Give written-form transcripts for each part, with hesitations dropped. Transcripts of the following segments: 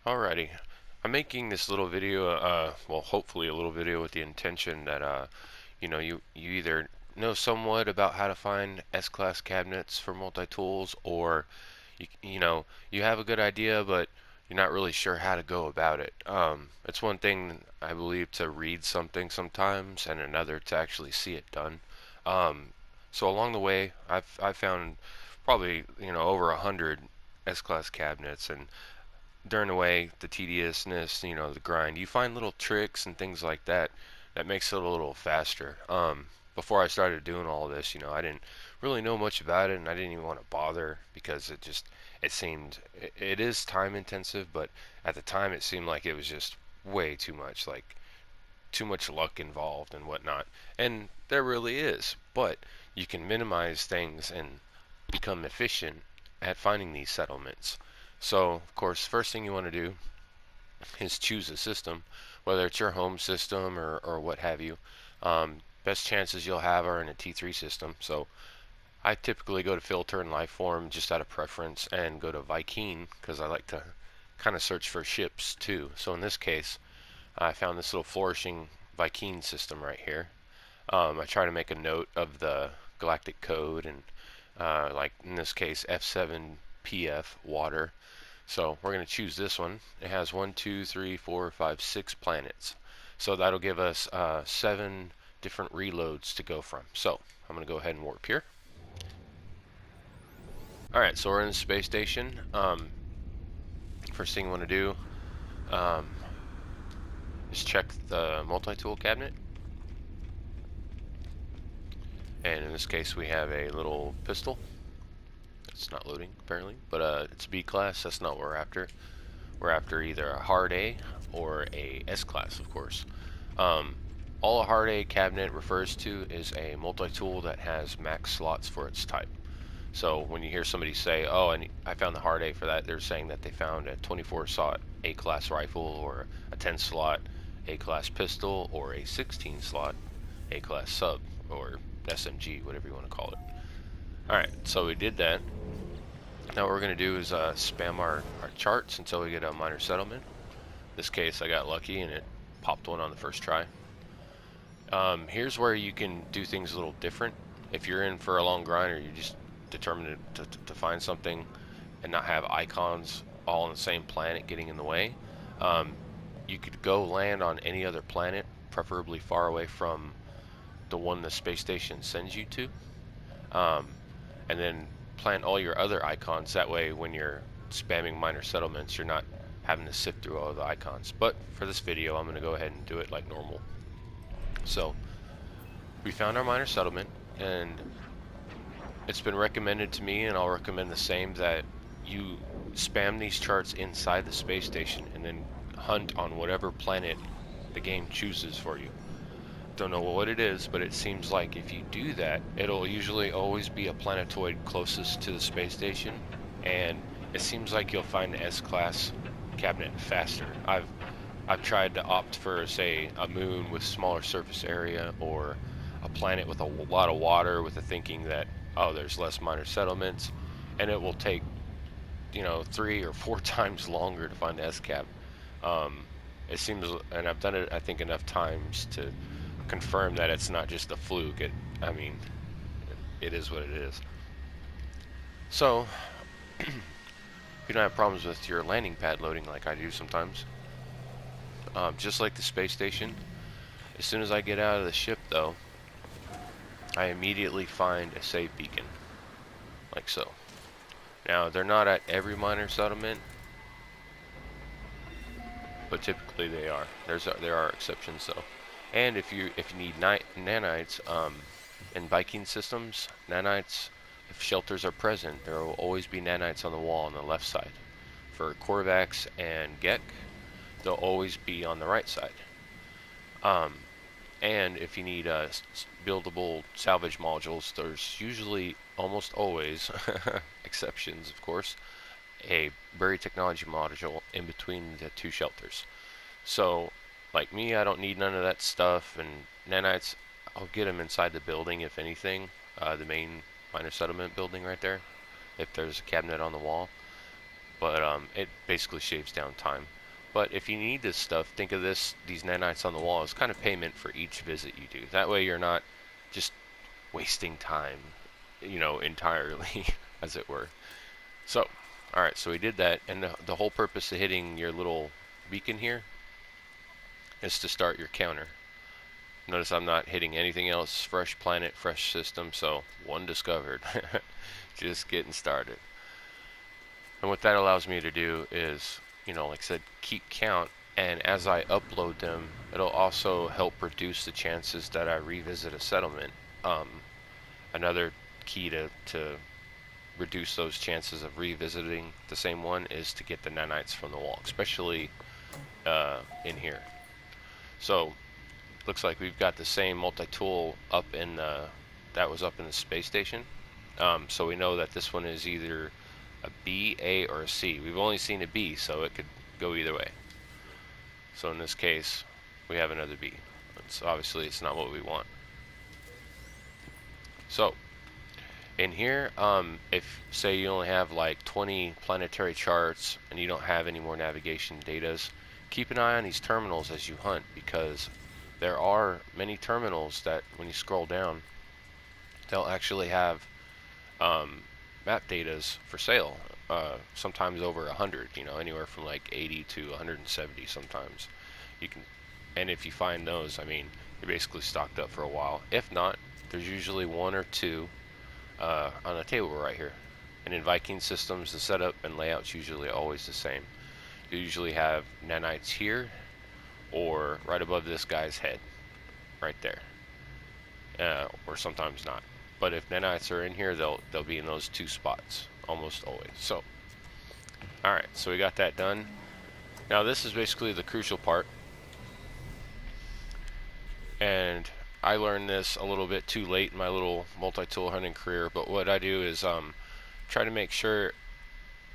Alrighty, I'm making this little video, well, hopefully a little video with the intention that, you either know somewhat about how to find S-class cabinets for multi-tools, or you have a good idea, but you're not really sure how to go about it. It's one thing, I believe, to read something sometimes, and another to actually see it done. Um, so along the way, I've found probably, over 100 S-class cabinets, and during the way, the tediousness, the grind, you find little tricks and things like that that makes it a little faster. Before I started doing all this, I didn't really know much about it, and I didn't even want to bother because it seemed, it is time intensive, but at the time it seemed like it was just way too much, like too much luck involved and whatnot. And there really is, but you can minimize things and become efficient at finding these settlements. So, of course, first thing you want to do is choose a system, whether it's your home system or what have you. Best chances you'll have are in a T3 system. So I typically go to filter and lifeform just out of preference and go to Vy'keen because I like to kind of search for ships too. So in this case, I found this little flourishing Vy'keen system right here. I try to make a note of the galactic code and like in this case F7PF water. So we're going to choose this one. It has 1, 2, 3, 4, 5, 6 planets. So that'll give us 7 different reloads to go from. So I'm going to go ahead and warp here. Alright, so we're in the space station. First thing you want to do um, is check the multi-tool cabinet. And in this case we have a little pistol. It's not loading apparently, but it's B class. That's not what we're after. We're after either a hard A or a S class, of course. Um, all a hard A cabinet refers to is a multi-tool that has max slots for its type. So when you hear somebody say, "Oh, I found the hard A for that," they're saying that they found a 24-slot A class rifle, or a 10-slot A class pistol, or a 16-slot A class sub, or SMG, whatever you want to call it. Alright, so we did that. Now what we're going to do is spam our charts until we get a minor settlement. In this case, I got lucky and it popped one on the first try. Here's where you can do things a little different. If you're in for a long grind, or you just determined to find something and not have icons all on the same planet getting in the way, you could go land on any other planet, preferably far away from the one the space station sends you to, um, and then plant all your other icons. That way when you're spamming minor settlements, you're not having to sift through all the icons. But for this video, I'm going to go ahead and do it like normal. So we found our minor settlement, and it's been recommended to me, and I'll recommend the same, that you spam these charts inside the space station and then hunt on whatever planet the game chooses for you. Don't know what it is, but it seems like if you do that, it'll usually always be a planetoid closest to the space station, and it seems like you'll find the S-class cabinet faster. I've tried to opt for, say, a moon with smaller surface area, or a planet with a lot of water, with the thinking that, oh, there's less minor settlements, and it will take 3 or 4 times longer to find the S-cap. It seems, and I've done it I think enough times to confirm that it's not just a fluke. I mean, it is what it is. So if you don't have problems with your landing pad loading like I do sometimes, just like the space station, as soon as I get out of the ship though, I immediately find a save beacon, like so. Now they're not at every minor settlement, but typically they are. There are exceptions though. And if you need nanites in Vy'keen systems, nanites, if shelters are present, there will always be nanites on the wall on the left side. For Korvax and Gek, they'll always be on the right side. And if you need buildable salvage modules, there's usually, almost always, exceptions of course, a buried technology module in between the two shelters. So, like me, I don't need none of that stuff, and nanites, I'll get them inside the building if anything, the main minor settlement building right there, if there's a cabinet on the wall. but it basically shaves down time. But if you need this stuff, think of these nanites on the wall as kind of payment for each visit you do. That way you're not just wasting time, entirely, as it were. So, alright, so we did that, and the whole purpose of hitting your little beacon here is to start your counter. Notice I'm not hitting anything else. Fresh planet, fresh system, so one discovered. Just getting started. And what that allows me to do is, like I said, keep count, and as I upload them, it'll also help reduce the chances that I revisit a settlement. Another key to reduce those chances of revisiting the same one is to get the nanites from the wall, especially in here. So looks like we've got the same multi-tool up in that was up in the space station. So we know that this one is either a B, A, or a C. We've only seen a B, so it could go either way. So in this case, we have another B. Obviously it's not what we want. So in here, if say you only have like 20 planetary charts and you don't have any more navigation datas, keep an eye on these terminals as you hunt, because there are many terminals that when you scroll down, they'll actually have map datas for sale, sometimes over 100, anywhere from like 80 to 170 sometimes. You can, and if you find those, I mean, you're basically stocked up for a while. If not, there's usually one or two on the table right here. And in Viking systems, the setup and layout's usually always the same. You usually have nanites here, or right above this guy's head, right there, or sometimes not. But if nanites are in here, they'll be in those two spots almost always. So, all right, so we got that done. Now this is basically the crucial part, and I learned this a little bit too late in my little multi-tool hunting career. But what I do is try to make sure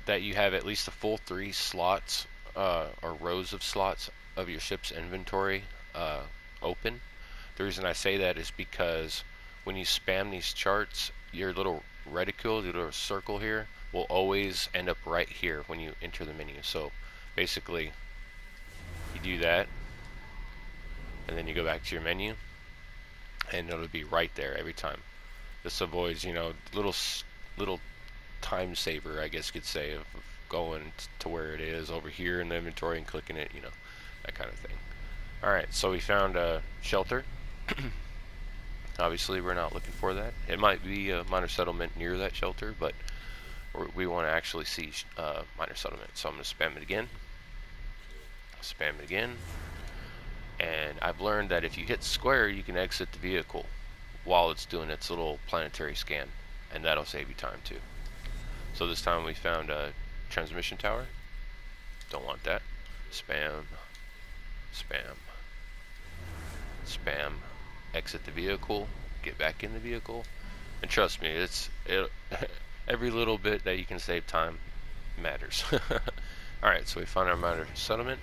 that you have at least a full 3 slots or rows of slots of your ship's inventory open. The reason I say that is because when you spam these charts, your little reticule, your little circle here, will always end up right here when you enter the menu. So basically, you do that, and then you go back to your menu, and it'll be right there every time. This avoids, little time saver, I guess you could say, of going to where it is over here in the inventory and clicking it, that kind of thing. Alright, so we found a shelter. Obviously we're not looking for that. It might be a minor settlement near that shelter, but we want to actually see minor settlement. So I'm going to spam it again. Spam it again. And I've learned that if you hit square, you can exit the vehicle while it's doing its little planetary scan, and that'll save you time too. So this time we found a transmission tower. Don't want that. Spam, spam, spam. Exit the vehicle, get back in the vehicle, and trust me, every little bit that you can save time matters. Alright, so we found our minor settlement.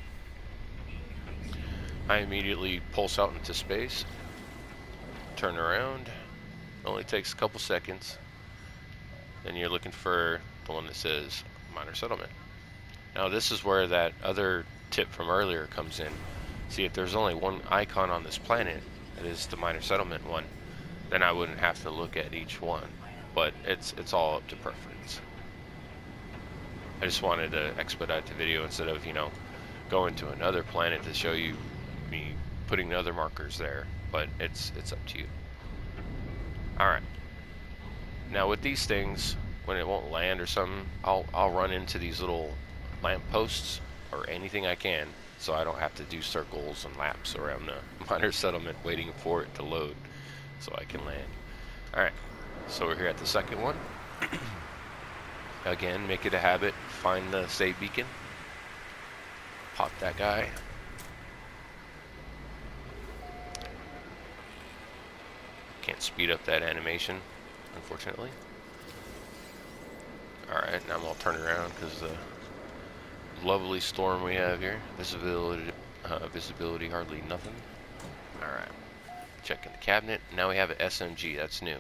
I immediately pulse out into space, turn around. It only takes a couple seconds. Then you're looking for the one that says minor settlement. Now this is where that other tip from earlier comes in. See, if there's only one icon on this planet, that is the minor settlement one, then I wouldn't have to look at each one. But it's all up to preference. I just wanted to expedite the video instead of, going to another planet to show you me putting other markers there. But it's up to you. Alright. Now with these things, when it won't land or something, I'll run into these little lampposts or anything I can, so I don't have to do circles and laps around the minor settlement waiting for it to load so I can land. Alright, so we're here at the second one. Again, make it a habit, find the save beacon, pop that guy. Can't speed up that animation, unfortunately. Alright, now I'm gonna turn around because the lovely storm we have here. Visibility hardly nothing. Alright, checking the cabinet. Now we have an SMG, that's new.